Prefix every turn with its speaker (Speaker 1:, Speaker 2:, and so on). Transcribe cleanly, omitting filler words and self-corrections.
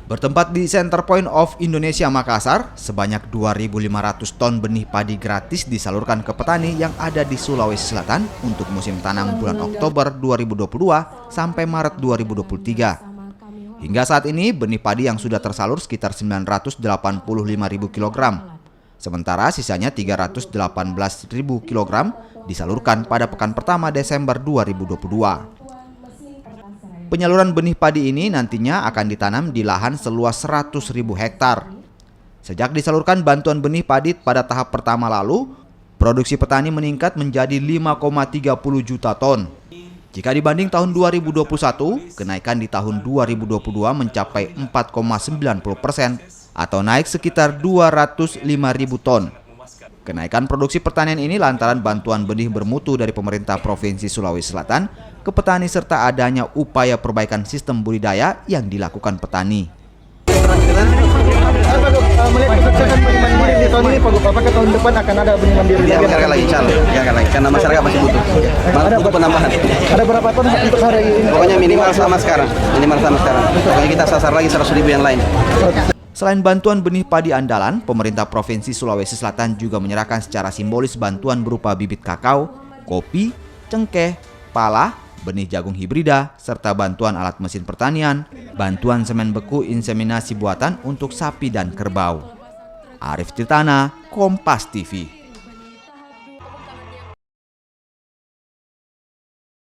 Speaker 1: Bertempat di Center Point of Indonesia Makassar, sebanyak 2.500 ton benih padi gratis disalurkan ke petani yang ada di Sulawesi Selatan untuk musim tanam bulan Oktober 2022 sampai Maret 2023. Hingga saat ini, benih padi yang sudah tersalur sekitar 985.000 kg. Sementara sisanya 318.000 kg disalurkan pada pekan pertama Desember 2022. Penyaluran benih padi ini nantinya akan ditanam di lahan seluas 100.000 hektar. Sejak disalurkan bantuan benih padi pada tahap pertama lalu, produksi petani meningkat menjadi 5,30 juta ton. Jika dibanding tahun 2021, kenaikan di tahun 2022 mencapai 4,90% atau naik sekitar 205.000 ton. Kenaikan produksi pertanian ini lantaran bantuan benih bermutu dari pemerintah Provinsi Sulawesi Selatan ke petani serta adanya upaya perbaikan sistem budidaya yang dilakukan petani.
Speaker 2: Melihat kesuksesan benih mandiri di tahun ini, apakah tahun depan akan ada benih mandiri?
Speaker 3: Ya, biarkan lagi, insya Allah. Biarkan lagi, karena masyarakat masih butuh. Butuh penambahan.
Speaker 2: Ada berapa ton untuk hari ini?
Speaker 3: Pokoknya minimal sama sekarang. Pokoknya kita sasar lagi 100.000 yang lain.
Speaker 1: Selain bantuan benih padi andalan, pemerintah Provinsi Sulawesi Selatan juga menyerahkan secara simbolis bantuan berupa bibit kakao, kopi, cengkeh, pala, benih jagung hibrida, serta bantuan alat mesin pertanian, bantuan semen beku inseminasi buatan untuk sapi dan kerbau. Arif Tirtana, Kompas TV.